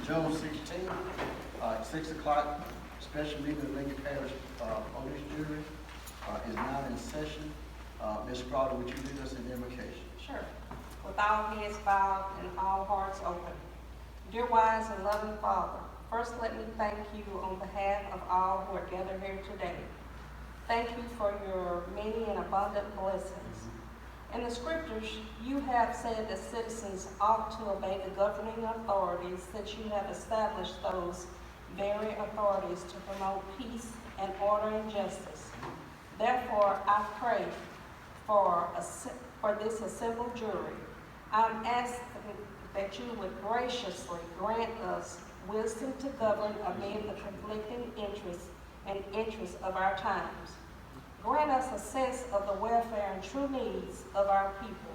June 16th, at 6 o'clock, special meeting of Lincoln Parish Police Jury is now in session. Ms. Crowder, would you lead us in the invocation? Sure. With all heads bowed and all hearts open. Dear wise and loving Father, first let me thank you on behalf of all who are gathered here today. Thank you for your many and abundant blessings. In the scriptures, you have said that citizens ought to obey the governing authorities, that you have established those very authorities to promote peace and order and justice. Therefore, I pray for this assembled jury. I'm asking that you would graciously grant us wisdom to govern amid the conflicting interests of our times. Grant us a sense of the welfare and true needs of our people.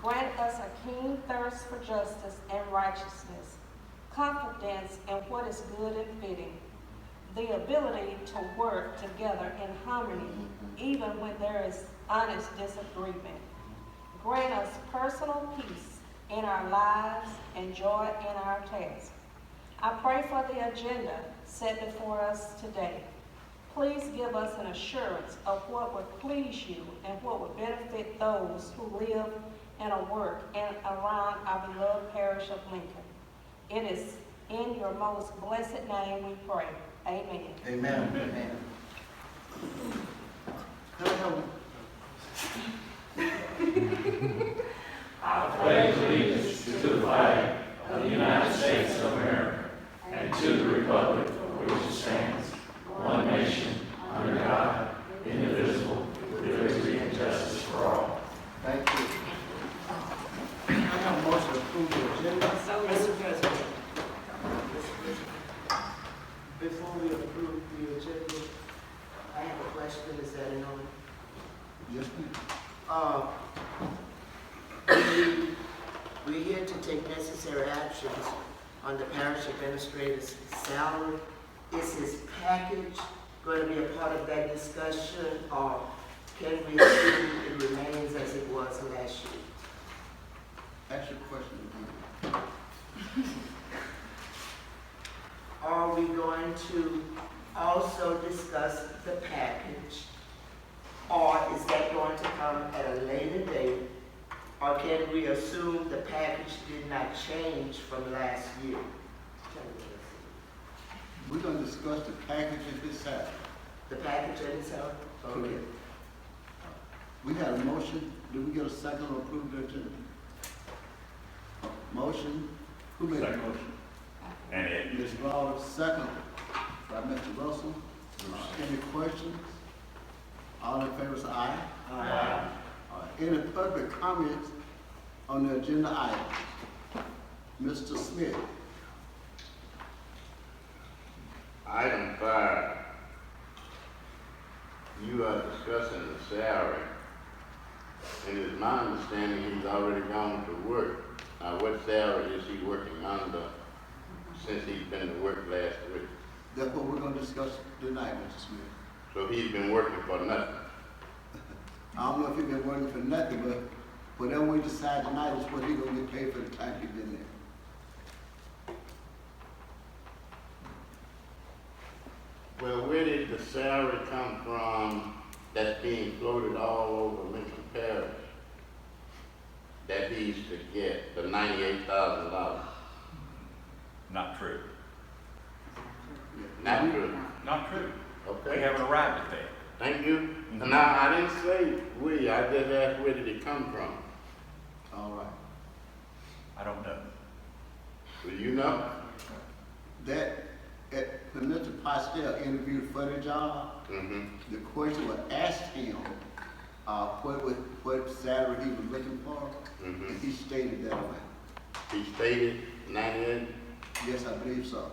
Grant us a keen thirst for justice and righteousness, confidence in what is good and fitting, the ability to work together in harmony even when there is honest disagreement. Grant us personal peace in our lives and joy in our tasks. I pray for the agenda set before us today. Please give us an assurance of what would please you and what would benefit those who live and work around our beloved parish of Lincoln. It is in your most blessed name we pray. Amen. Amen. Amen. I pledge allegiance to the flag of the United States of America and to the republic for which it stands, one nation, under God, indivisible, with liberty and justice for all. Thank you. I have a motion to approve the agenda. Mr. President, before we approve the agenda, I have a question. Is that in order? Yes, ma'am. We're here to take necessary actions on the parish administrator's salary. Is his package going to be a part of that discussion, or can we assume it remains as it was last year? Ask your question again. Are we going to also discuss the package, or is that going to come at a later date, or can we assume the package did not change from last year? We're going to discuss the package at this time. The package in itself? Okay. We had a motion. Did we get a second or approve the agenda? Motion. Who made the Second. motion? And it, Ms. Crowder, second by Mr. Russell. Any questions? All in favor say aye. Aye. Any public comments on the agenda item? Mr. Smith. Item 5, you are discussing the salary. And it's my understanding he's already gone to work. What salary is he working under since he's been to work last week? That's what we're going to discuss tonight, Mr. Smith. So he's been working for nothing. I don't know if he's been working for nothing, but whatever we decide tonight is what he's going to get paid for the time he's been there. Well, where did the salary come from that's being floated all over Lincoln Parish that he's to get the $98,000? not true. Not true. Not true. We Okay. haven't arrived at that. Thank you. Now, I didn't say we, I just asked where did it come from? All right. I don't know. Do you know? When Mr. Postel interviewed for the job, the question was asked him what salary he was looking for, and he stated that way. He stated 98? Yes, I believe so.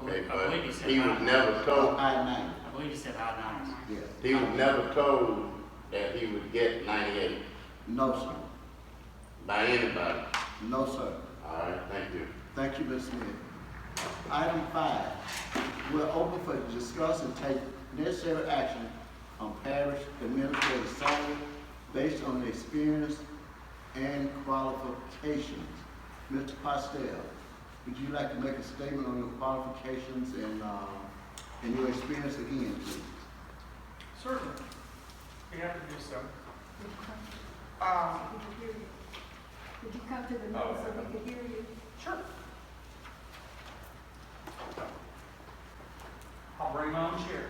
Okay, I but believe he said he was nine. never told, I-90, I believe you said high nines. yes. he was never told that he would get 98 No, sir. by anybody. No, sir. All right, thank you. Thank you, Ms. Smith. Item 5, we're open for discuss and take necessary action on parish administrative salary based on the experience and qualifications. Mr. Postel. would you like to make a statement on your qualifications and your experience again, please? Certainly. We have to do so. Would you come to the middle so we could hear you? Sure. I'll bring my own chair.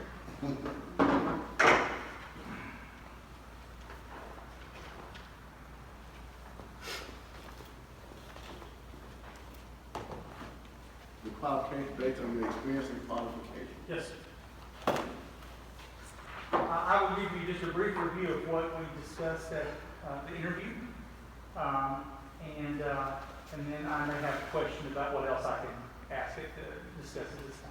The qualifications based on your experience and qualifications. Yes, sir. I will give you just a brief review of what we discussed at the interview. And then I may have a question about what else I can ask it to discuss at this time.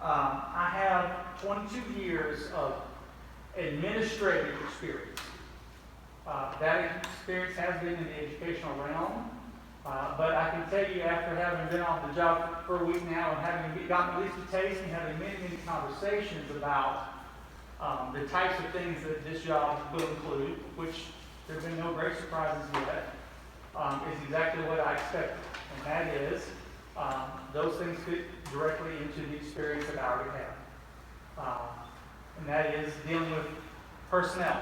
I have 22 years of administrative experience. That experience has been in the educational realm, but I can tell you after having been on the job for a week now and having gotten at least a taste and having many, many conversations about the types of things that this job will include, which there have been no great surprises yet, is exactly what I expected. And that is, those things fit directly into the experience that I already have. And that is dealing with personnel.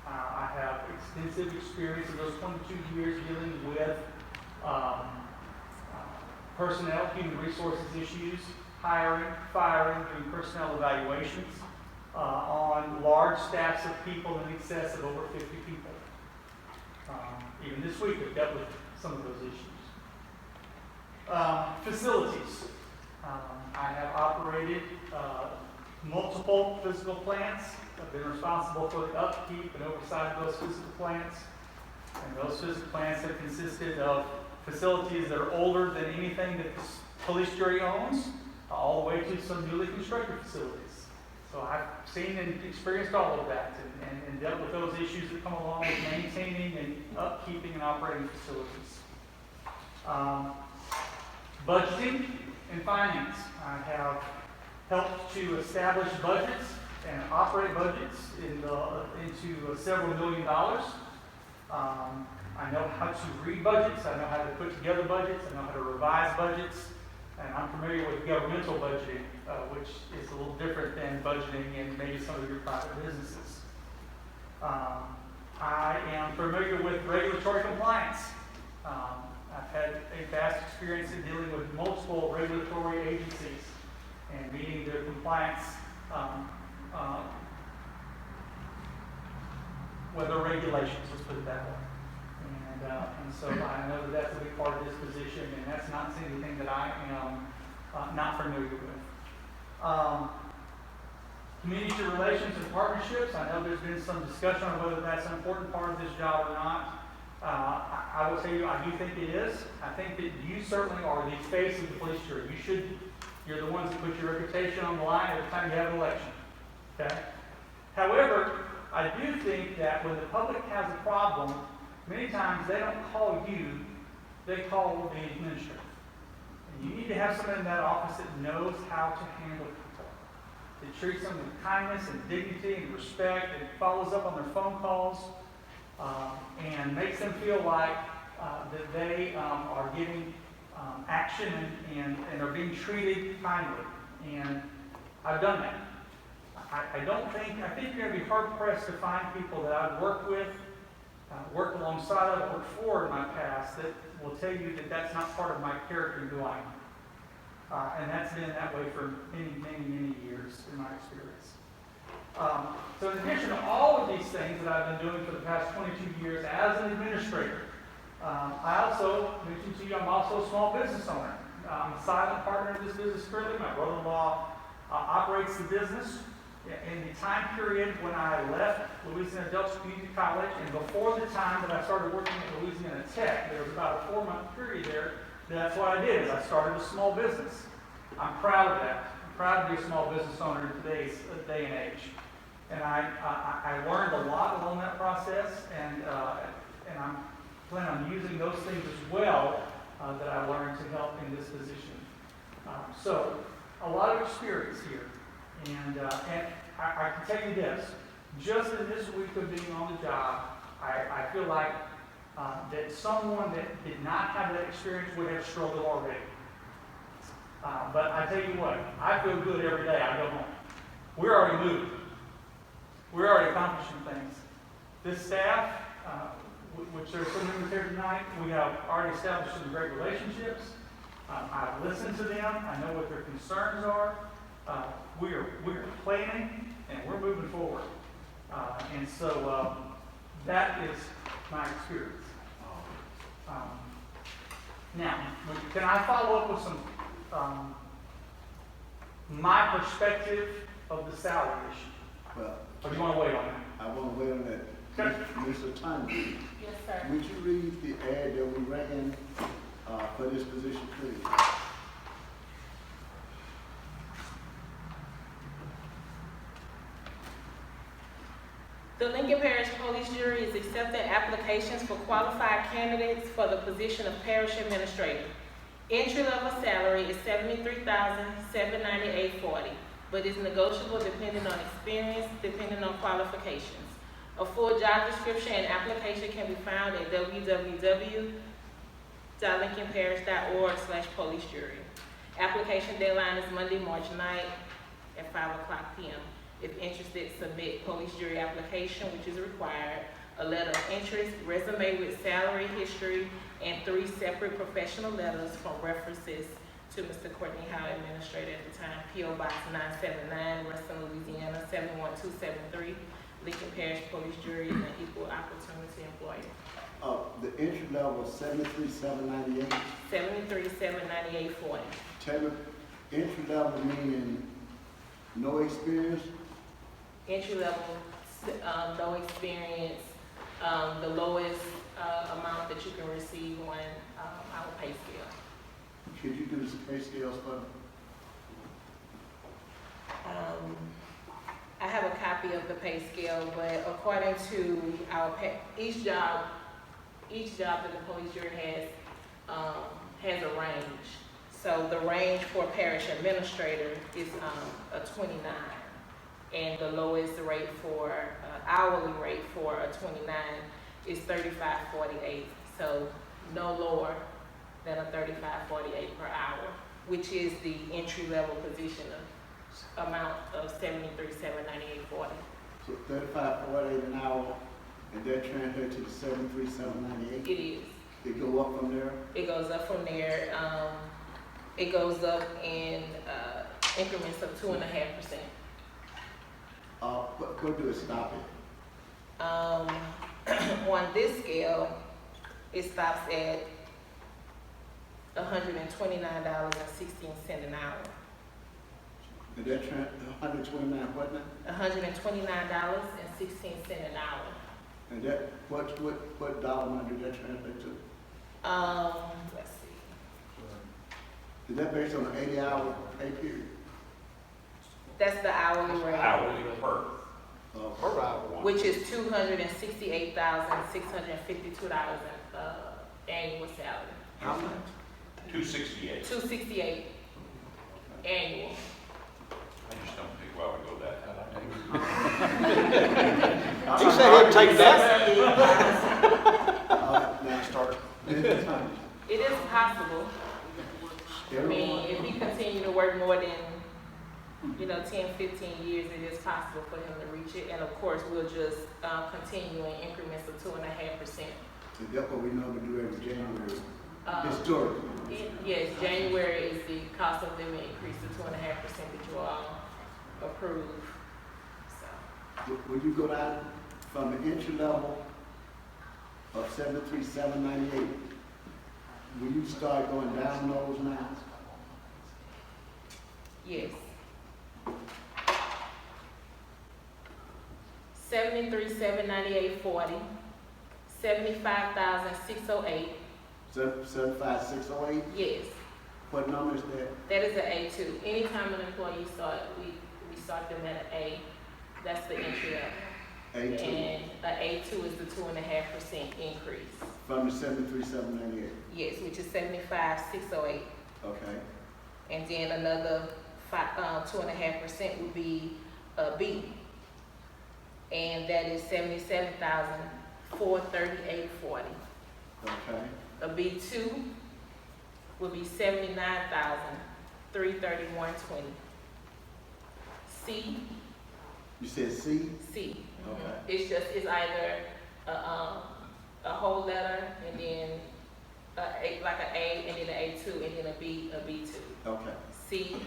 I have extensive experience in those 22 years dealing with personnel, human resources issues, hiring, firing, doing personnel evaluations on large staffs of people in excess of over 50 people. Even this week we've dealt with some of those issues. Facilities. I have operated multiple physical plants. I've been responsible for the upkeep and oversight of those physical plants. And those physical plants have consisted of facilities that are older than anything that the police jury owns, all the way to some newly constructed facilities. So I've seen and experienced all of that and dealt with those issues that come along with maintaining and upkeeping and operating facilities. Budgeting and finance. I have helped to establish budgets and operate budgets into several $million. I know how to read budgets. I know how to put together budgets. I know how to revise budgets. And I'm familiar with governmental budgeting, which is a little different than budgeting in maybe some of your private businesses. I am familiar with regulatory compliance. I've had a vast experience in dealing with multiple regulatory agencies and meeting their compliance with their regulations, let's put it that way. And so I know that that's a big part of this position, and that's not anything that I am not familiar with. Community relations and partnerships. I know there's been some discussion on whether that's an important part of this job or not. I will tell you, I do think it is. I think that you certainly are the face of the police jury. You're the ones that put your reputation on the line every time you have an election. Okay? However, I do think that when the public has a problem, many times they don't call you, they call the administrator. And you need to have someone in that office that knows how to handle people, that treats them with kindness and dignity and respect, and follows up on their phone calls, and makes them feel like that they are getting action and are being treated kindly. And I've done that. I think you're going to be hard pressed to find people that I've worked with, worked alongside of, worked for in my past that will tell you that that's not part of my character and who I am. And that's been that way for many, many, many years in my experience. So in addition to all of these things that I've been doing for the past 22 years as an administrator, I also mentioned to you I'm also a small business owner. I'm a silent partner in this business currently. My brother-in-law operates the business. In the time period when I left Louisiana Delta Community College and before the time that I started working at Louisiana Tech, there was about a 4-month period there. That's what I did, is I started a small business. I'm proud of that. I'm proud to be a small business owner in today's day and age. And I learned a lot along that process, and I'm planning on using those things as well that I learned to help in this position. So, a lot of experience here. And I can tell you this, just in this week of being on the job, I feel like that someone that did not have that experience would have struggled already. But I tell you what, I feel good every day I go home. We're already moving. We're already accomplishing things. This staff, which there are some members here tonight, we have already established some great relationships. I've listened to them. I know what their concerns are. We are planning and we're moving forward. And so that is my experience. Now, can I follow up with some my perspective of the salary issue? Well, Or do you want to wait on that? I want to wait on that. Okay. Mr. Thompson, Yes, sir. would you read the ad that we ran for this position, please? The Lincoln Parish Police Jury is accepting applications for qualified candidates for the position of Parish Administrator. Entry-level salary is $73,798.40, but is negotiable depending on experience, depending on qualifications. A full job description and application can be found at www.lincolnparish.org/policejury. Application deadline is Monday, March 9th at 5:00 p.m. If interested, submit police jury application, which is required, a letter of interest, resume with salary history, and 3 separate professional letters from references to Mr. Courtney Howe, Administrator at the time, P.O. Box 979, Ruston, Louisiana, 71273. Lincoln Parish Police Jury is an equal opportunity employer. The entry level is $73,798. $73,798.40. Tell me, entry level meaning no experience? Entry level, no experience, the lowest amount that you can receive on our pay scale. Could you do the pay scales for me? I have a copy of the pay scale, but according to our each job that the police jury has a range. So the range for parish administrator is a 29, and the lowest rate for hourly rate for a 29 is $35.48. So no lower than a $35.48 per hour, which is the entry level position amount of $73,798.40. So $35.48 an hour, and that translates to the $73,798? It is. It go up from there? It goes up from there. It goes up in increments of 2.5%. What do it stop at? On this scale, it stops at $129.16 an hour. And that $129 what now? $129.16 an hour. And that, what dollar amount did that translate to? Let's see. Is that based on an 80-hour pay period? That's the hourly rate, Hourly per. Per hour. which is $268,652 annual salary. How much? 268. $268 annual. I just don't think well we go that high. You say he'll take that? Now start. It is possible. I mean, if he continue to work more than 10, 15 years, it is possible for him to reach it. And of course, we'll just continue in increments of 2.5%. Is that what we normally do every January? Historically. Yes, January is the cost of living increase of 2.5% that you all approve. So, Would you go down from the entry level of $73,798? Will you start going down those now? yes. $73,798.40, $75,608. 75608? Yes. What number is that? That is an A2. Anytime an employee start, we start them at an A. That's the entry level. A2? And an A2 is the 2.5% increase. From the 73,798? Yes, which is 75,608. Okay. And then another 2.5% would be a B. And that is 77,438.40. Okay. A B2 would be 79,000 $331.20. C, You said C? C. Okay. It's either a whole letter and then like an A and then an A2 and then a B2. Okay. C,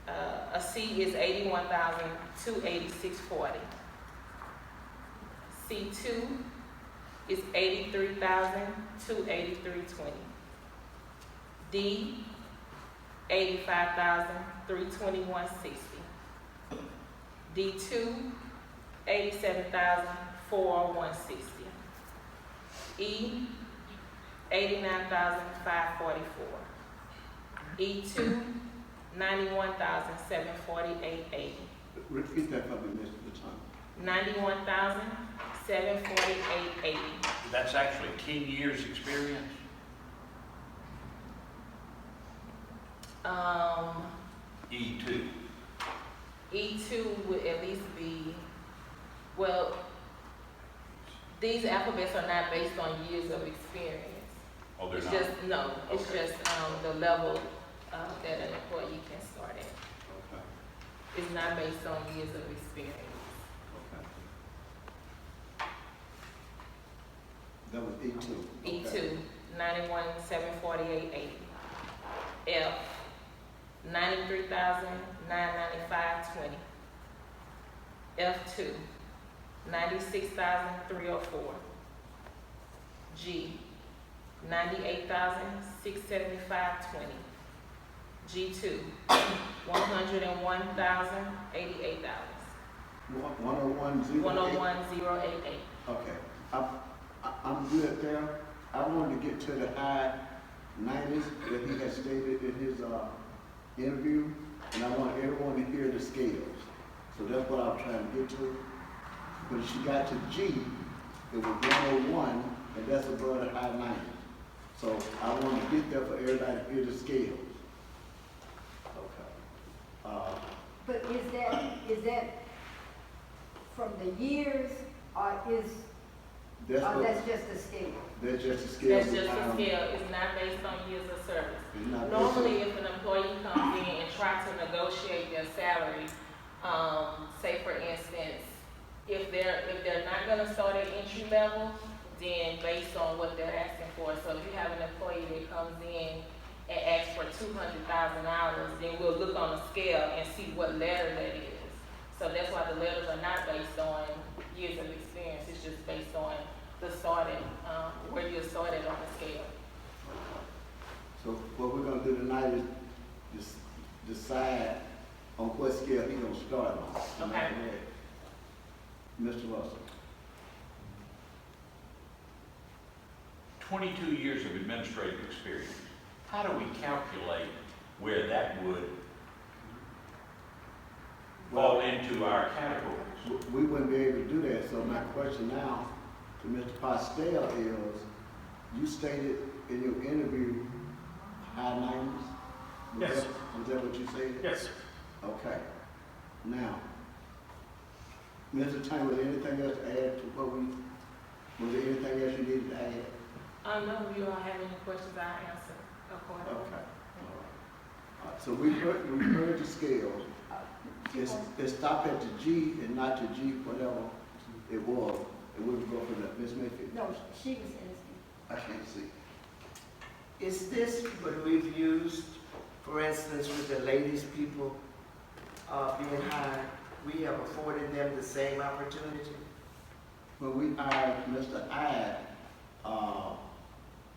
a C is $81,286.40. C2 is $83,283.20. D, $85,321.60. D2, $87,401.60. E, $89,544. E2, $91,748.80. Repeat that for me, Mr. Baton. $91,748.80. That's actually 10 years' experience? E2. E2 would at least be, well, these alphabets are not based on years of experience. Oh, they're It's not? just, no, it's Okay. just, the level, that an employee can start at. Okay. It's not based on years of experience. Okay. That was E2. Okay. E2, $91,748.80. F, $93,995.20. F2, $96,304. G, $98,675.20. G2, $101,088. 101-0. 101,088. Okay. I'm good there. I wanted to get to the high 90s that he had stated in his interview, and I want everyone to hear the scales. So that's what I'm trying to get to. When she got to G, it was 101, and that's above the high 90s. So I want to get there for everybody to hear the scales. Okay. But is that from the years, or that's just a scale? That's just a scale. That's just a scale. It's not based on years of service. It's not based Normally, if an employee comes in and tries to negotiate their salary, say for instance, if they're not gonna start at entry level, then based on what they're asking for. So if you have an employee that comes in and asks for $200,000, then we'll look on the scale and see what letter that is. So that's why the letters are not based on years of experience. It's just based on the starting, where you're started on the scale. So what we're gonna do tonight is just decide on what scale he's gonna start on. Am I Okay. correct? Mr. Russell. 22 years of administrative experience. How do we calculate where that would fall into our categories? We wouldn't be able to do that, so my question now to Mr. Postel is, you stated in your interview high 90s? Yes. Was that what you said? Yes, sir. Okay. Now, Mr. Tang, was there anything else to add to what was there anything else you needed to add? No, if you don't have any questions, I'll answer accordingly. Okay. All right. So we heard the scales. It stopped at the G and not the G, whatever it was, and we would go from there. Ms. Mayfield? No, she was asking. I can't see. Is this what we've used, for instance, with the ladies people being hired? We have afforded them the same opportunity? When we hired Mr. Hyde,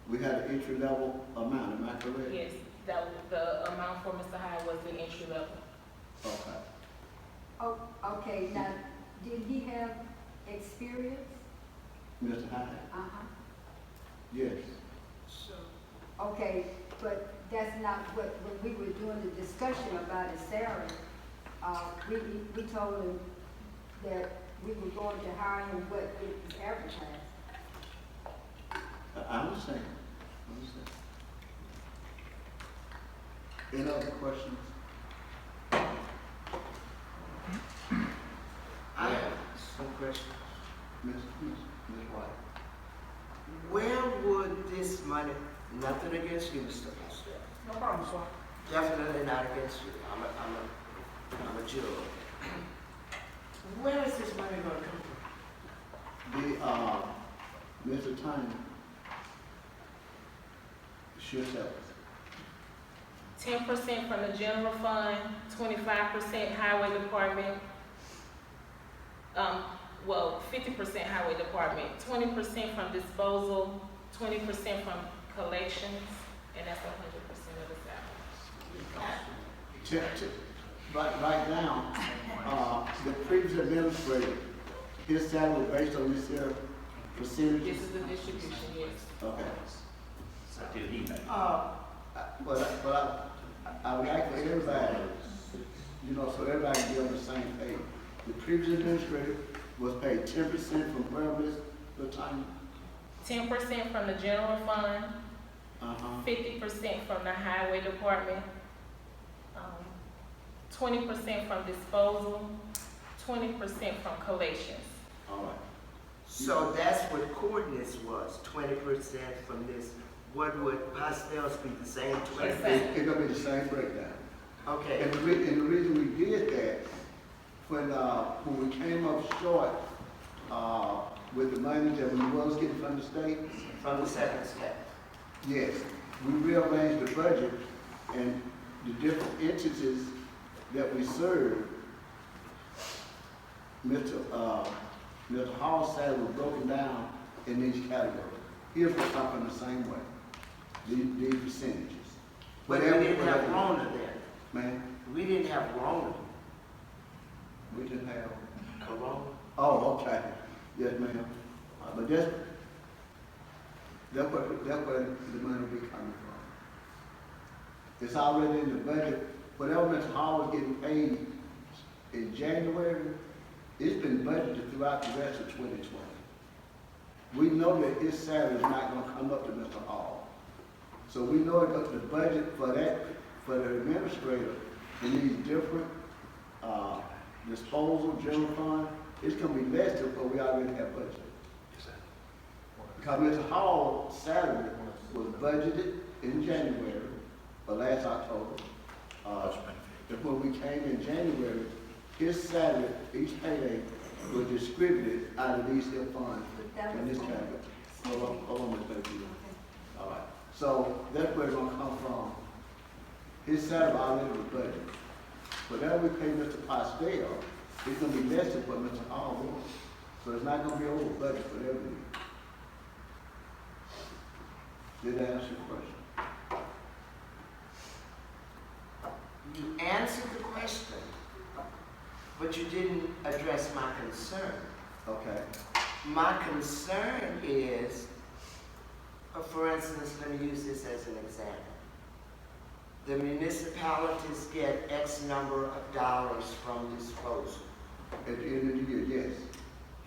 we had an entry level amount, am I correct? Yes, that was the amount for Mr. Hyde was the entry level. Okay. Oh, okay, now, did he have experience? Mr. Hyde? Uh-huh. Yes. So, Okay, but that's not what, when we were doing the discussion about his salary, we told him that we were going to hire him what it was advertised. I understand. Any other questions? I have some questions. Ms. White? Where would this money, nothing against you, Mr. Postel, No problem, sir. Definitely not against you. I'm a juror. Where is this money gonna come from? Mr. Tony should tell us. 10% from the general fund, 25% highway department, 50% highway department, 20% from disposal, 20% from collections, and that's 100% of the salary. Right now, the previous administrator, his salary was based on this here This percentages. is the distribution, yes. Okay. So did he make? But I would like for everybody, you know, so everybody can be on the same page. The previous administrator was paid 10% from where was the time? 10% from the general fund, 50% from the highway department, 20% from disposal, 20% from collections. All right. So that's what coordinates was, 20% from this. What would Postel's be the same 20%? It's gonna be the same breakdown. Okay, And the reason we did that, when we came up short, with the money that we was getting from the state, from the second step. yes, we rearranged the budget and the different entities that we serve. Mr. Hall's salary was broken down in these categories. Here's what's happening the same way, these percentages. But we didn't have Rona then. Man, We didn't have Rona. we didn't have. Corona? Oh, okay. Yes, ma'am. But that's where the money will be coming from. It's already in the budget. Whatever Mr. Hall was getting paid in January, it's been budgeted throughout the rest of 2020. We know that his salary is not gonna come up to Mr. Hall. So we know that the budget for that, for the administrator, in these different, disposal, general fund, it's gonna be less than what we already have budgeted. Because Mr. Hall's salary was budgeted in January, or last October. And when we came in January, his salary, each payday, was distributed out of these here funds in this category. Hold on, Ms. Baker. All right. So that's where it's gonna come from. His salary already was budgeted. Whatever we pay Mr. Postel, it's gonna be less than what Mr. Hall wants. So it's not gonna be over budget for every year. Did that answer your question? You answered the question, but you didn't address my concern. Okay. My concern is, for instance, let me use this as an example. The municipalities get X number of dollars from disposal. At the end of the year, yes.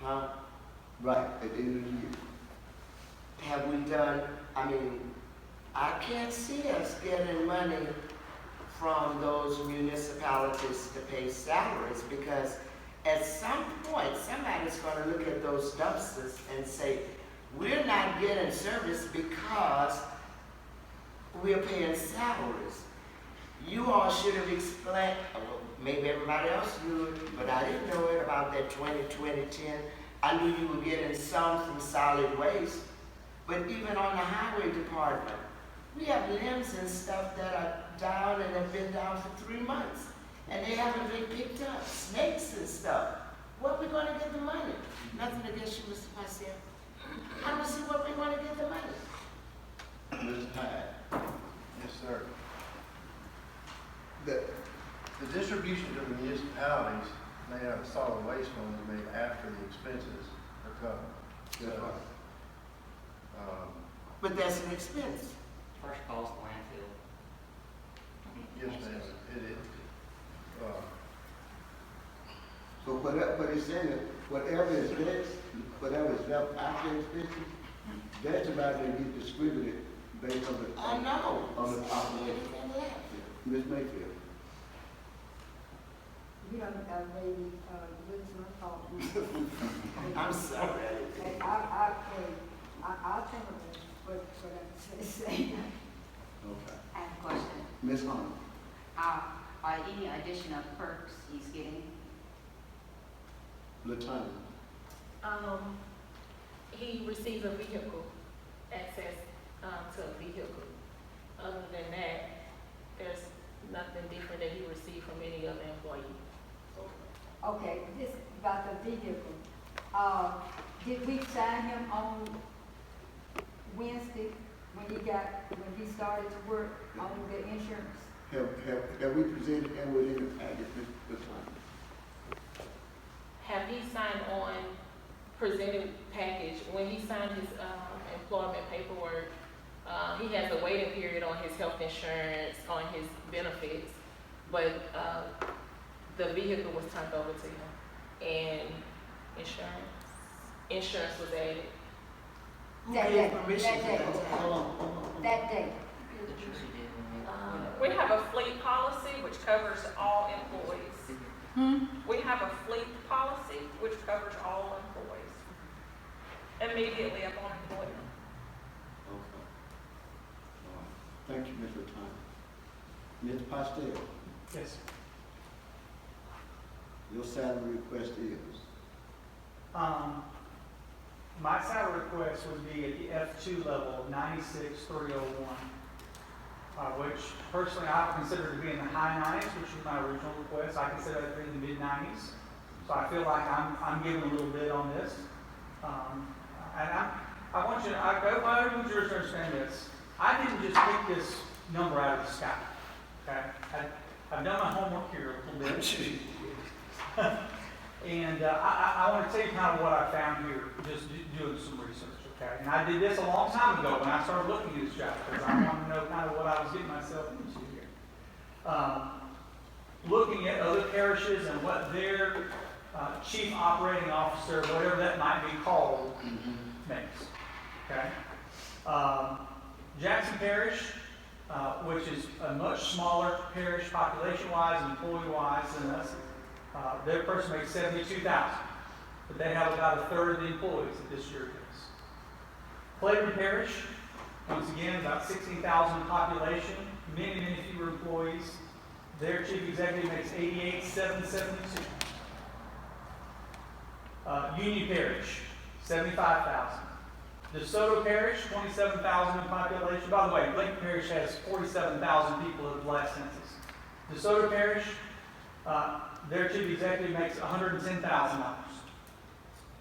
Huh? Right, at the end of the year. Have we done, I can't see us getting money from those municipalities to pay salaries, because at some point, somebody's gonna look at those dumpsters and say, we're not getting service because we're paying salaries. You all should have explained, maybe everybody else knew it, but I didn't know it about that 2010. I knew you were getting some from solid waste, but even on the highway department, we have limbs and stuff that are down and have been down for 3 months, and they haven't been picked up, snakes and stuff. What we gonna get the money? Nothing against you, Mr. Postel. I don't see what we gonna get the money. Mr. Hyde. Yes, sir. The distribution to the municipalities made out of solid waste funds are made after the expenses are covered. That's right. But that's an expense. First calls the landfill. Yes, ma'am, it is. So whatever he's saying, whatever is left after expenses, that's about to get distributed based on the. I know. On the population. Anything left? Ms. Mayfield. You don't, lady, lose my thought. I'm sorry. Hey, I'll tell her what I'm saying. Okay. I have a question. Ms. Hunt. Are any additional perks he's getting? Lieutenant, He receives a vehicle, access, to a vehicle. Other than that, there's nothing different that he received from any other employee. Okay, this about the vehicle. Did we sign him on Wednesday when he started to work on the insurance? have we presented him with any package, Mr. Lieutenant? Have he signed on presented package? When he signed his, employment paperwork, he has a waiting period on his health insurance, on his benefits, but, the vehicle was turned over to him, and insurance was added. Who That gave day, permission that for day. that to happen? That day. We have a fleet policy which covers all employees. We have a fleet policy which covers all employees immediately upon employment. Okay. All right. Thank you, Mr. Lieutenant. Ms. Postel, Yes. your salary request is? My salary request would be at the F2 level, 96,301, which personally I consider to be in the high 90s, which is my original request. I consider it to be in the mid 90s. So I feel like I'm giving a little bit on this. And I want you to, I want you to understand this. I didn't just pick this number out of the sky. Okay? I've done my homework here a little bit. And I want to tell you kind of what I found here, just doing some research, okay? And I did this a long time ago when I started looking at this job, because I wanted to know kind of what I was getting myself into here. Looking at other parishes and what their chief operating officer, whatever that might be called, makes, okay? Jackson Parish, which is a much smaller parish population-wise, employee-wise than us, their person makes $72,000, but they have about a third of the employees that this year is. Clayton Parish, once again, about 16,000 population, many fewer employees. Their chief executive makes $88,772. Union Parish, $75,000. DeSoto Parish, 27,000 in population. By the way, Lincoln Parish has 47,000 people at the last census. DeSoto Parish, their chief executive makes $110,000.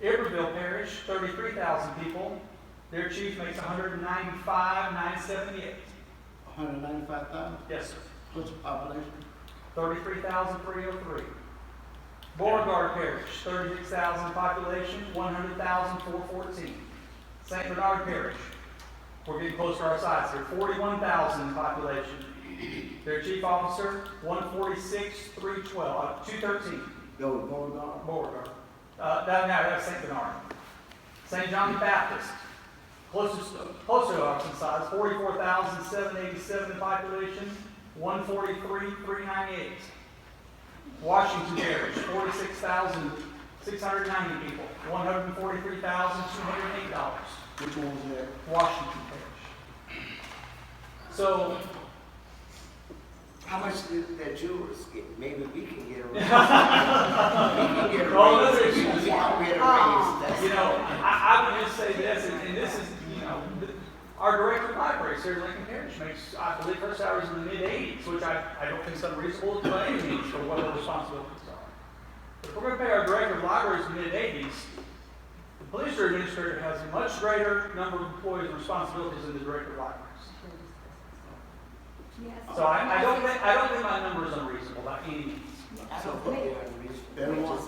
Iberville Parish, 33,000 people. Their chief makes $195,978. 195,000? Yes, sir. What's the population? 33,303. Beauregard Parish, 36,000 population, 100,414. St. Bernard Parish, we're getting close to our size here, 41,000 in population. Their chief officer, 213. That was Beauregard? Beauregard. That's St. Bernard. St. John the Baptist, closer to our size, 44,787 in population, 143,398. Washington Parish, 46,690 people, $143,208. Which one was that? Washington Parish. So, How much did that jurors get? Maybe we can get a raise. We can get a Well, raise. listen, We can get a raise. That's- I would just say this, and this is, our director of libraries here at Lincoln Parish makes, I believe, her salary's in the mid-80s, which I don't think is unreasonable by any means for what her responsibilities are. But if we're going to pay our director of libraries in the mid-80s, the police administrator has a much greater number of employees and responsibilities than the director of libraries. So I don't think my number is unreasonable by any means. I don't think they're unreasonable. Everyone,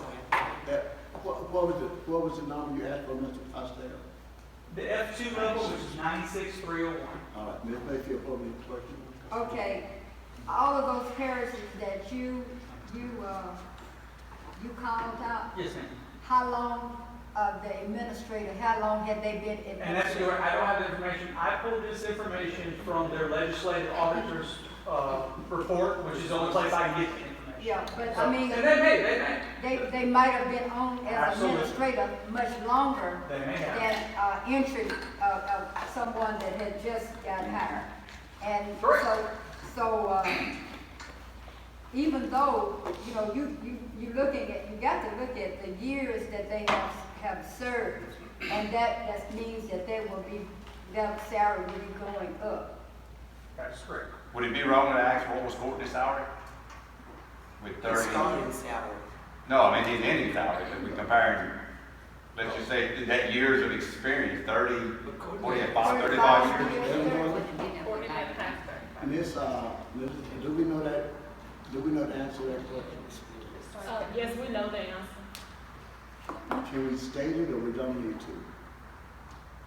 what was the number you asked for, Mr. Postel? The F2 level, which is 96,301. All right, Ms. Mayfield, hold me a question. Okay, all of those parishes that you called out, Yes, ma'am. how long, the administrator, how long had they been And that's administrator? where I don't have the information. I pulled this information from their legislative auditor's report, which is the only place I can get the information. Yeah, but So- I mean, And they may. they might have been on as Absolutely. administrator much longer They may have. than, entry of someone that had just got hired. And Correct. so, even though, you know, you're looking at, you got to look at the years that they have served, and that means that they will be, their salary will be going up. That's correct. Would it be wrong to ask what was Courtney's salary? With His 30? starting salary. No, I mean, his ending salary, if we comparing, let's just say that years of experience, 30, what do you have, 35 years? Courtney had passed 35. Miss, do we know that, do we know the answer to that question? Yes, we know the answer. Can we state it or we don't need to?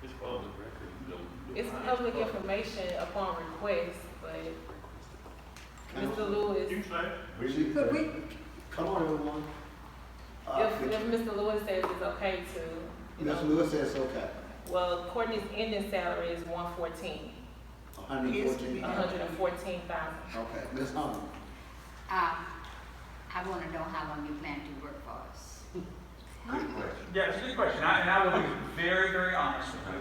It's public record, you don't. It's public information upon request, but Mr. Lewis, Could we, Come on, everyone. if Mr. Lewis says it's okay to, you Mr. know, Lewis says okay. well, Courtney's ending salary is 114, 114. 114,000. Okay, Ms. Hunter. I want to know how long you plan to work for us. Good question. Yeah, it's a good question, and I will be very, very honest with you.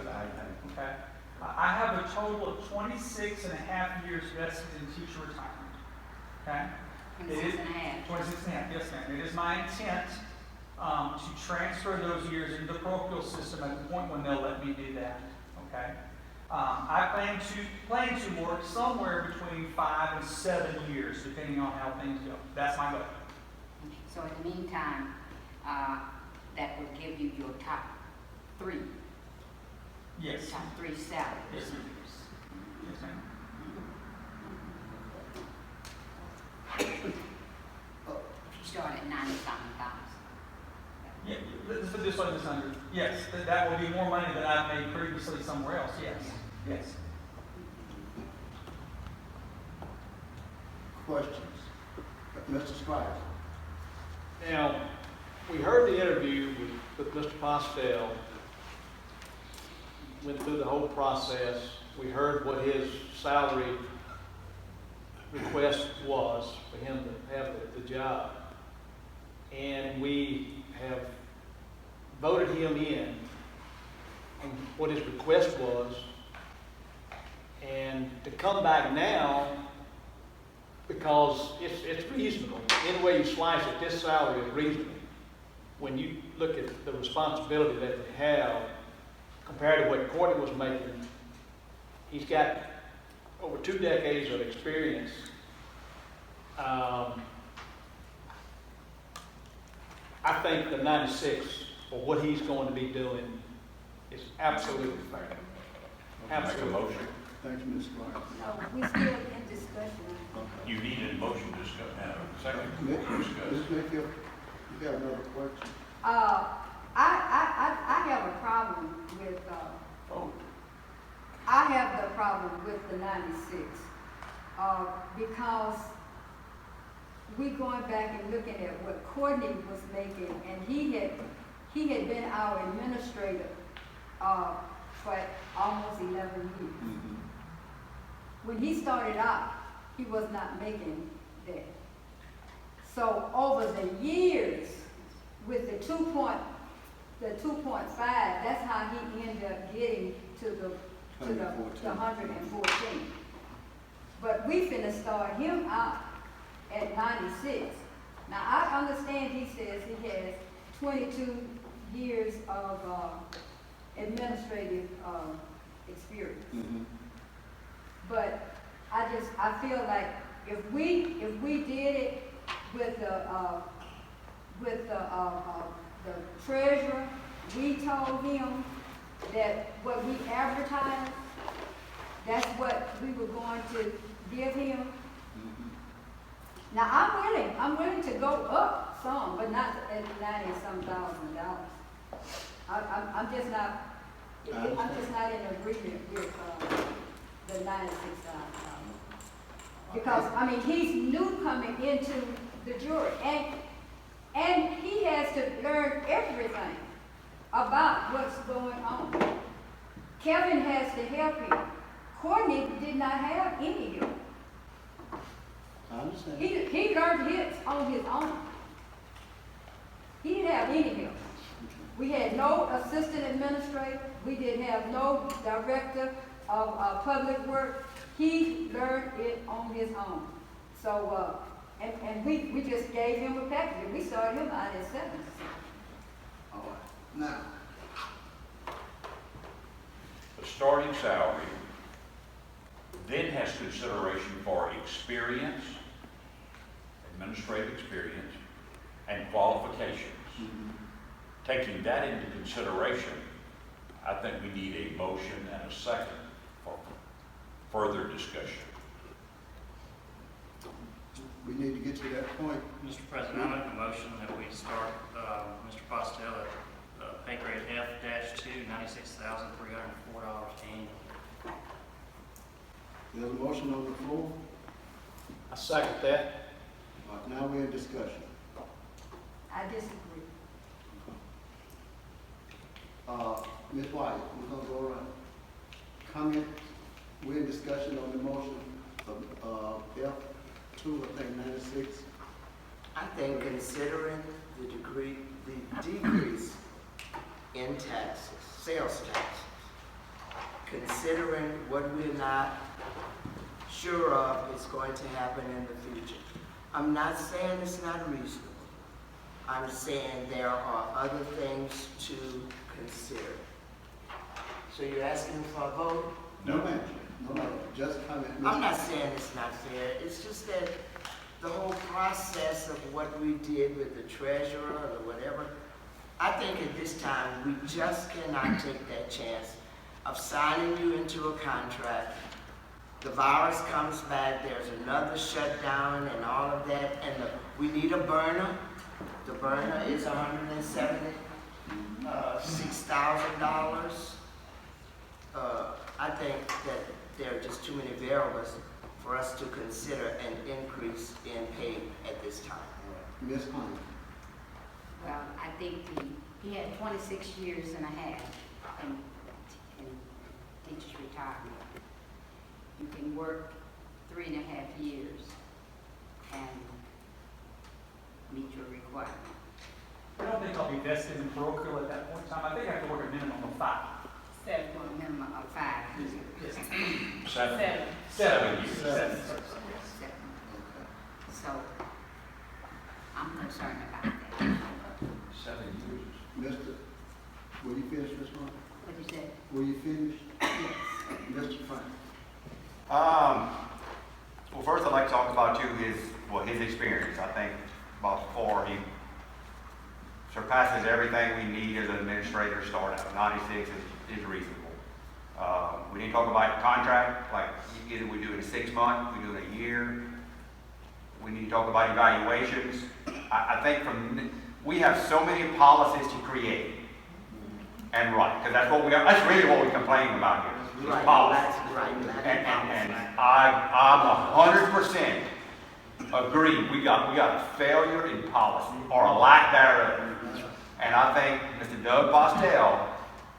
Okay? I have a total of 26 and a half years vested in teacher retirement. Okay? 26 and a half. 26 and a half, yes ma'am. It is my intent to transfer those years into the parochial system at the point when they'll let me do that. Okay? I plan to work somewhere between 5 and 7 years, depending on how things go. That's my goal. So in the meantime, that will give you your top three Yes. salaries. Yes, ma'am. Yes, ma'am. If you start at 90-something thousand. Yeah, this one is under, yes, that will be more money than I've made previously somewhere else, yes, yes. Questions? Mr. Scribes? Now, we heard the interview with Mr. Postel, went through the whole process. We heard what his salary request was for him to have the job. And we have voted him in on what his request was. And to come back now, because it's reasonable. Any way you slice it, this salary is reasonable. When you look at the responsibility that they have compared to what Courtney was making, he's got over 2 decades of experience. I think the 96 for what he's going to be doing is absolutely fair. Absolutely. Make a motion. Thank you, Ms. Scribes. no, we still in discussion. You need a motion to discuss, second Ms. discuss. Mayfield, you got another question? I have a problem with, Vote. I have the problem with the 96, because we going back and looking at what Courtney was making, and he had been our administrator, for almost 11 years. Mm-hmm. When he started out, he was not making that. So over the years, with the 2.5, that's how he ended up getting to the 114. But we finna start him out at 96. Now, I understand he says he has 22 years of administrative experience. Mm-hmm. But I feel like if we did it with the treasurer, we told him that what we advertised, that's what we were going to give him. Now, I'm willing to go up some, but not at $90-some thousand. I'm just not in agreement with the $96,000. Because, I mean, he's new coming into the jury, and he has to learn everything about what's going on. Kevin has to help him. Courtney did not have any help. I understand. He learned his on his own. He didn't have any help. We had no assistant administrator. We didn't have no director of public work. He learned it on his own. So And we just gave him a package, and we started him out at 7. All right, now, The starting salary then has consideration for experience, administrative experience, and qualifications. Taking that into consideration, I think we need a motion and a second for further discussion. we need to get to that point. Mr. President, I make a motion that we start Mr. Postel at pay grade F-2, $96,304 annually. There's a motion on the floor. I second that. All right, now we're in discussion. I disagree. Ms. White, we're gonna go around. Comment, we're in discussion on the motion of F2, I think 96. I think considering the decrease in taxes, sales taxes, considering what we're not sure of is going to happen in the future. I'm not saying it's not reasonable. I'm saying there are other things to consider. So you're asking for a vote? No, ma'am. No, just comment. I'm not saying it's not fair. It's just that the whole process of what we did with the treasurer or whatever, I think at this time, we just cannot take that chance of signing you into a contract. The virus comes back, there's another shutdown and all of that, and we need a burner. The burner is $176,000. I think that there are just too many variables for us to consider an increase in pay at this time. Ms. Hunt. Well, I think he had 26 years and a half in teacher's retirement. You can work 3.5 years and meet your requirement. I don't think I'll be vested in parochial at that point in time. I think I have to work a minimum of 5. 7 for a minimum of 5 years. 7 years. 7. Seven. So, I'm concerned about that. 7 years. Mr. Will you finish this one? What you say? Will you finish? Yes. Mr. Frank. Well, first I'd like to talk about his experience. I think about 4, he surpasses everything we need as an administrator start out. 96 is reasonable. We need to talk about contract, like either we do it in 6 months, we do it in a year. We need to talk about evaluations. I think we have so many policies to create and write, because that's really what we complain about here. Is policy. And I'm 100% agree. We got a failure in policy or a lack thereof. And I think Mr. Doug Postel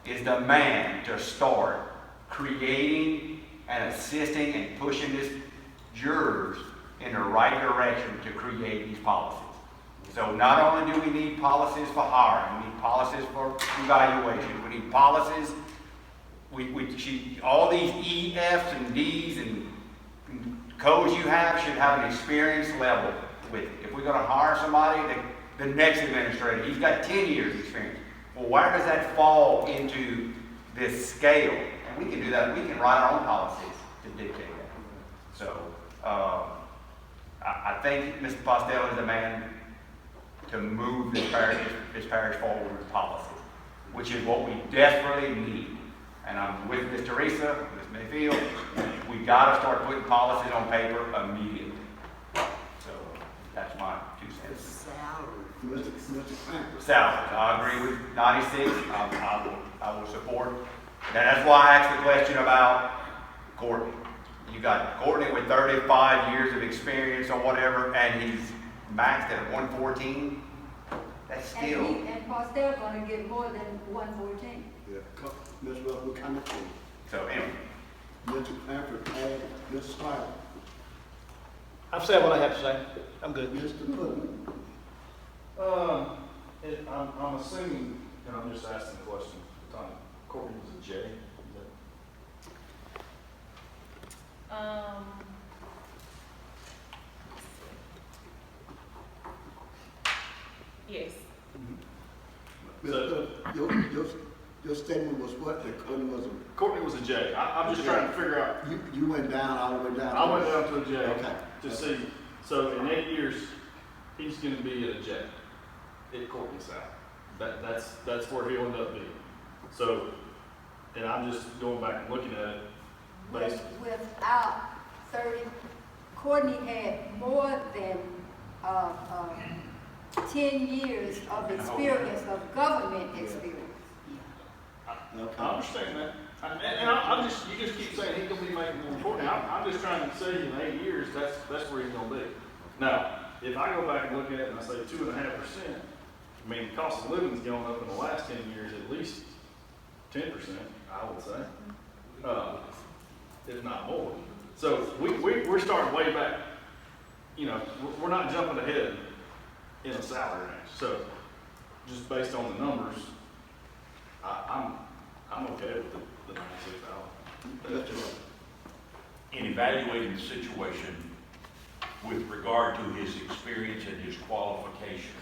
is the man to start creating and assisting and pushing these jurors in the right direction to create these policies. So not only do we need policies for hiring, we need policies for evaluation, we need policies. All these E, Fs, and Ds and codes you have should have an experience level with it. If we're going to hire somebody, the next administrator, he's got 10 years experience. Well, where does that fall into this scale? And we can do that. We can write our own policies to dictate that. So I think Mr. Postel is the man to move this parish forward with policy, which is what we desperately need. And I'm with Ms. Teresa, Ms. Mayfield, we got to start putting policies on paper immediately. So that's my 2 cents. Salary. Mr. Frank. Salaries, I agree with 96, I will support. That's why I asked the question about Courtney. You got Courtney with 35 years of experience or whatever, and he's maxed at 114. That's still. And Postel's gonna get more than 114. Yeah. Ms. Russell, we'll come to you. So anyway. Mr. Cranford, and Mr. Smiley. I've said what I have to say. I'm good. Mr. Puddin. I'm assuming, and I'm just asking the question, Courtney was a J. Is Your statement was what? That Courtney was Courtney was a J. I'm just trying to figure out, you went down all the way down. I went down to a J Okay. to see, so in 8 years, he's gonna be at a J at Courtney's house. That's where he'll end up being. So, and I'm just going back and looking at it, Without 30, Courtney had more than 10 years of experience, of government experience. I understand that. I'm just, you just keep saying he's gonna be making more important. I'm just trying to say in 8 years, that's where he's gonna be. Now, if I go back and look at it and I say 2.5%, I mean, the cost of living's gone up in the last 10 years at least 10%, I would say, if not more. So we're starting way back. You know, we're not jumping ahead in a salary range. So just based on the numbers, I'm okay with the 96,000. In evaluating the situation with regard to his experience and his qualifications,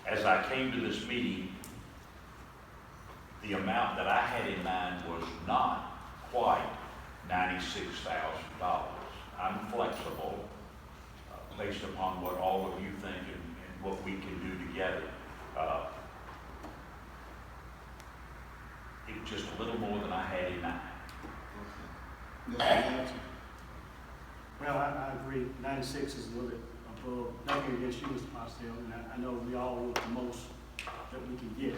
as I came to this meeting, the amount that I had in mind was not quite $96,000. I'm flexible based upon what all of you think and what we can do together. It was just a little more than I had in mind. Well, I agree, 96 is a little bit above, nothing against you, Mr. Postel, and I know we all want the most that we can get,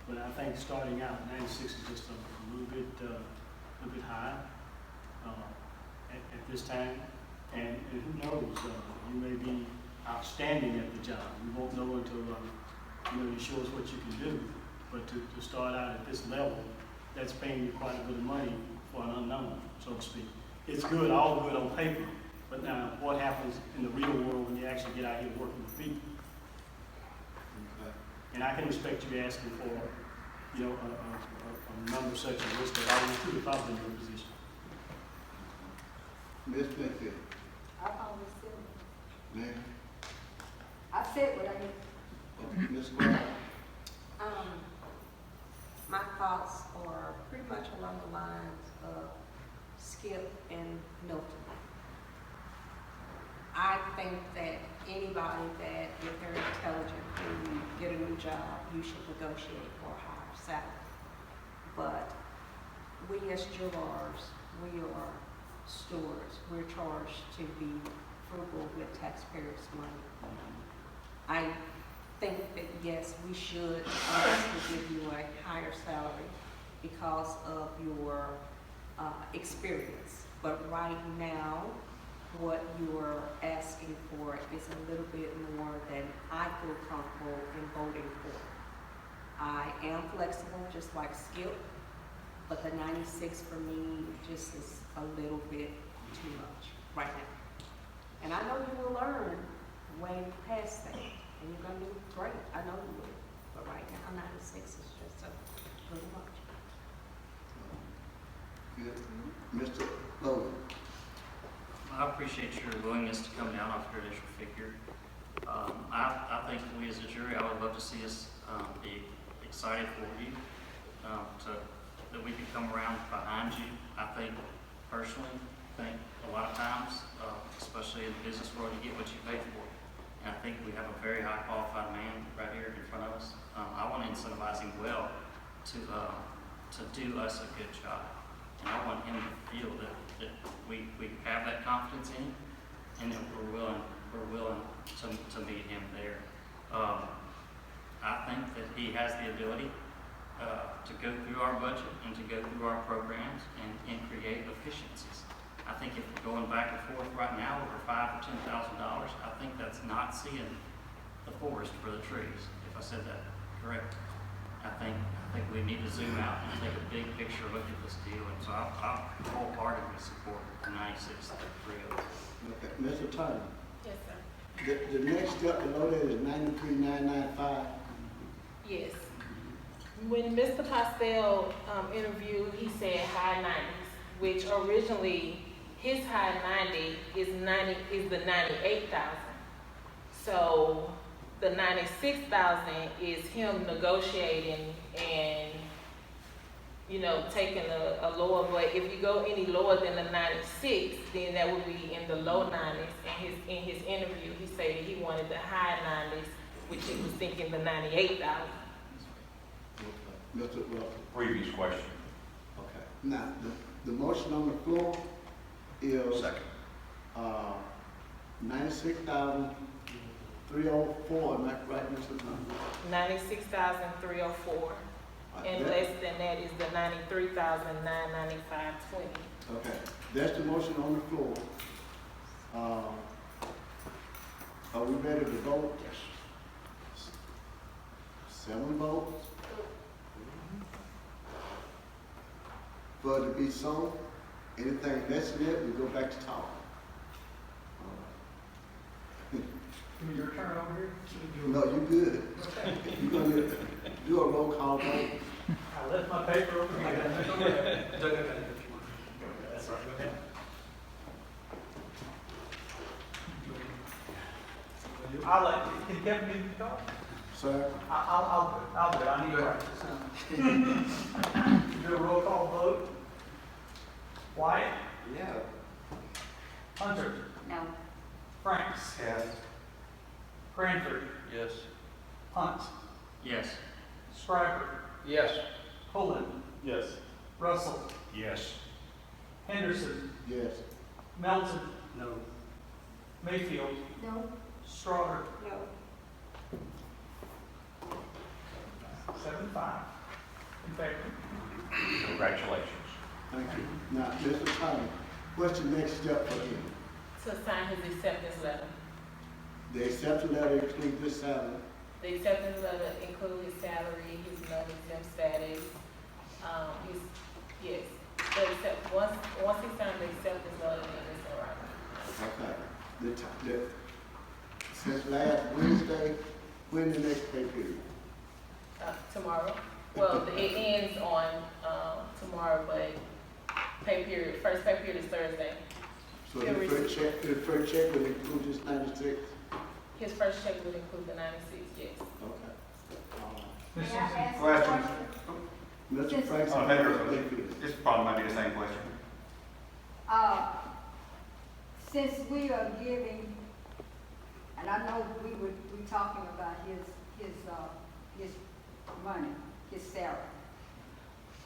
but I think starting out, 96 is just a little bit high at this time, and who knows, you may be outstanding at the job. We won't know until you show us what you can do, but to start out at this level, that's paying you quite a bit of money for an unknown, so to speak. It's good, all good on paper, but now what happens in the real world when you actually get out here working with people? Okay. And I can respect you asking for, a number such as this, but I would if I was in your position. Ms. Mayfield, I've always said it. ma'am, I said what I need. Ms. Brown. My thoughts are pretty much along the lines of Skip and Milton. I think that anybody that, if they're intelligent, when you get a new job, you should negotiate for a higher salary. But we as jurors, we are stewards. We're charged to be frugal with taxpayers' money. I think that yes, we should give you a higher salary because of your experience. But right now, what you're asking for is a little bit more than I feel comfortable in voting for. I am flexible, just like Skip, but the 96 for me just is a little bit too much right now. And I know you will learn way past that, and you're gonna do great. I know you will. But right now, 96 is just a little much. Good. Mr. Logan. I appreciate your willingness to come down off your initial figure. I think we as a jury, I would love to see us be excited for you, that we could come around behind you. I think, personally, a lot of times, especially in the business world, you get what you pay for. And I think we have a very high qualified man right here in front of us. I want to incentivize him well to do us a good job. And I want him to feel that we have that confidence in him, and that we're willing to meet him there. I think that he has the ability to go through our budget and to go through our programs and create efficiencies. I think if we're going back and forth right now over $5,000 or $10,000, I think that's not seeing the forest for the trees, if I said that correct. I think we need to zoom out and take a big picture look at this deal, and so I'll wholeheartedly support the 96.3. Okay. Mr. Turner. Yes, sir. The next step below that is 93,995. Yes. When Mr. Postel interviewed, he said high 90s, which originally his high 90 is the 98,000. So The 96,000 is him negotiating and, you know, taking a lower, but if you go any lower than the 96, then that would be in the low 90s. And in his interview, he said that he wanted the high 90s, which he was thinking the 98,000. Mr. Russell. Previous question. Okay. Now, the motion on the floor is, Second. 96,304, am I right, Mr. Thomas? 96,304. And less than that is the 93,995.20. Okay, that's the motion on the floor. Are we ready to vote? Yes. 7 votes. For it to be so, anything less than that, we go back to talk. Give me your turn over here. No, you good. You're gonna do a roll call vote. I left my paper over here. That's all right, go ahead. Can Kevin give me the call? Sir? I'll do it, I need practice. Do a roll call vote. Wyatt? Yeah. Hunter? No. Franks? Yes. Cranford? Yes. Hunt? Yes. Schreiber? Yes. Pullen? Yes. Russell? Yes. Henderson? Yes. Melton? No. Mayfield? No? Strawder? No. 7-5. In favor? Congratulations. Thank you. Now, Mr. Thomas, what's the next step for him? To sign his acceptance letter. The acceptance letter includes this salary. The acceptance letter includes his salary, his non-exempt status, yes. But once he signed the acceptance letter, then it's all right. Okay. Since last Wednesday, when the next pay period? Tomorrow. Well, it ends on tomorrow, but first pay period is Thursday. So the first check will include this 96? His first check would include the 96, yes. Okay. May I ask a Question. Mr. Yes. Franks? This probably might be the same question. Since we are giving, and I know we talking about his money, his salary.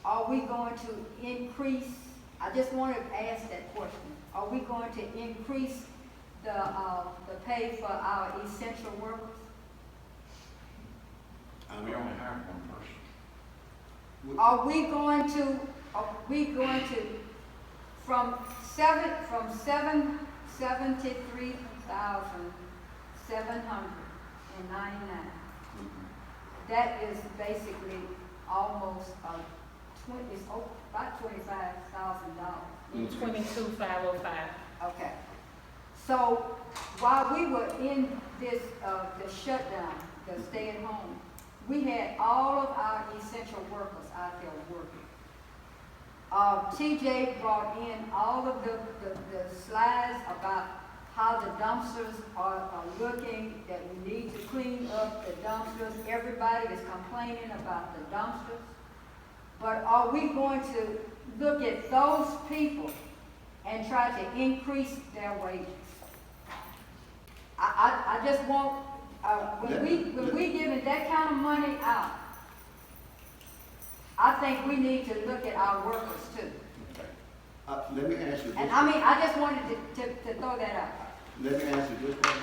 Are we going to increase, I just want to ask that question. Are we going to increase the pay for our essential workers? We only hired one person. Are we going to from 73,799? That is basically almost about $25,000. 22,505. Okay. So while we were in this the shutdown, the stay at home, we had all of our essential workers out there working. TJ brought in all of the slides about how the dumpsters are looking, that we need to clean up the dumpsters. Everybody is complaining about the dumpsters. But are we going to look at those people and try to increase their wages? I just want, when we giving that kind of money out, I think we need to look at our workers too. Let me ask you this. And I mean, I just wanted to throw that out. Let me ask you this one.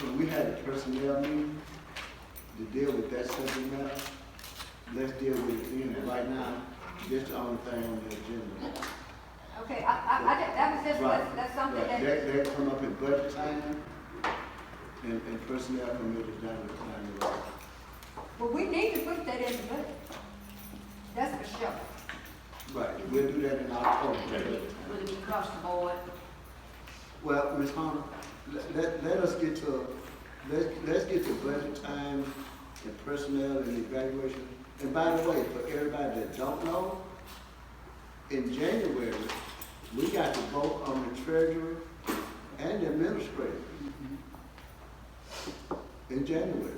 When we had a personnel meeting to deal with that subject matter, let's deal with it then. And right now, this is the only thing on the agenda. Okay, that was just, that's something Right. that, They come up in budget timing and personnel committees down the time. well, we need to put that in the budget. That's for sure. Right, we'll do that in October. Will it be across the board? Well, Ms. Hunter, let us get to, let's get to budget time and personnel and evaluation. And by the way, for everybody that don't know, in January, we got to vote on the treasurer and the administrator. In January.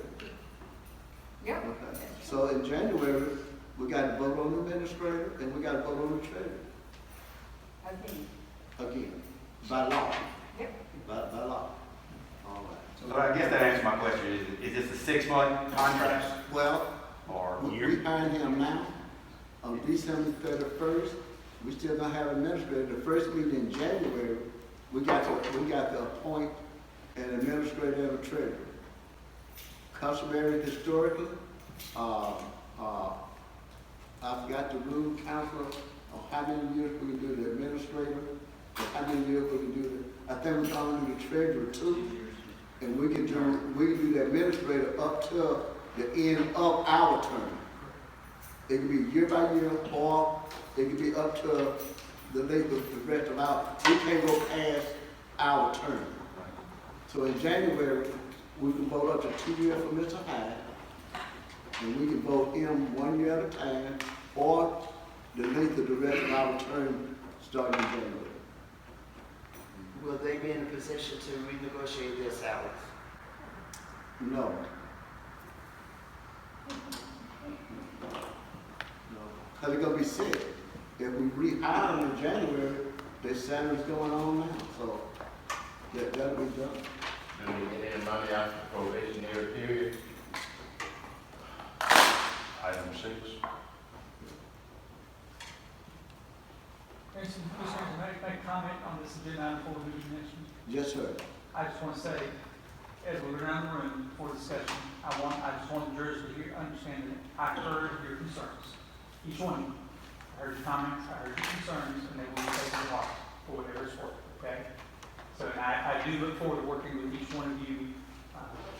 Yep. Okay. So in January, we got to vote on the administrator and we got to vote on the treasurer. Again, by law. Yep. By law. All right. So I guess that answers my question. Is this a 6-month contract Well, or a we year? hired him now on December 31st. We still gonna have an administrator. The first meeting in January, we got to appoint an administrator and a treasurer. Customary historically, I forgot the rule, council, on how many years we can do the administrator, and how many years we can do the, I think we can only do the treasurer too. And we can do the administrator up to the end of our term. It can be year by year, or it can be up to the length of the rest of our, we can't go past our term. So in January, we can vote up to 2 years for Mr. Hyde, and we can vote him 1 year at a time, or the length of the rest of our term starting in January. Will they be in a position to renegotiate their salaries? No. Because it's gonna be set. If we rehire them in January, their salary's going on now, so that'll be done. Do we get any money out for probationary period? Item 6. Mason, can I make a comment on this agenda item before we mention? Yes, sir. I just want to say, as we go around the room for discussion, I just want the jurors to understand that I heard your concerns. Each one of you. I heard your comments, I heard your concerns, and they will be taken to heart for whatever it's worth, okay? So I do look forward to working with each one of you.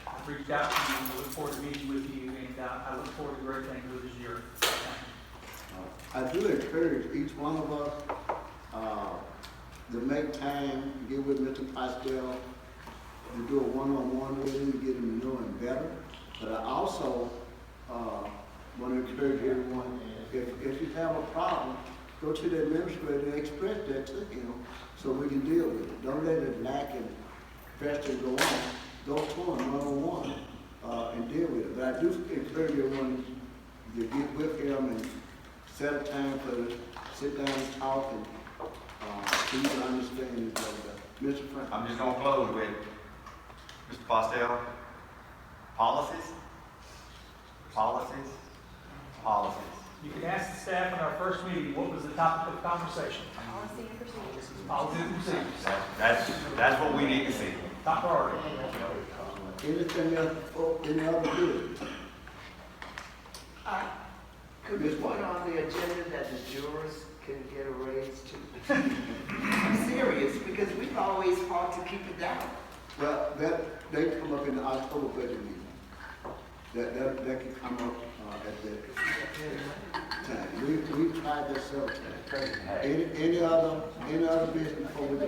I've reached out to you, I look forward to meeting with you, and I look forward to great things with this year. I do encourage each one of us to make time, to get with Mr. Postel, to do a one-on-one with him, to get him to know him better. But I also want to encourage everyone, if you have a problem, go to the administrator and express that to him so we can deal with it. Don't let it lack and fester and go on. Go to him one-on-one and deal with it. But I do encourage everyone to get with him and set a time for to sit down and talk and see the understanding of that. Mr. Frank. I'm just gonna close with Mr. Postel. Policies. You can ask the staff at our first meeting, what was the topic of conversation? Policy and procedures. Policies and procedures. That's what we need to see. Top priority. Anything else, any other good? Could we put on the agenda that the jurors can get a raise too? I'm serious, because we've always fought to keep it down. Well, they come up in the October budget meeting. That can come up at that time. We've tried that several times. Any other business before we go?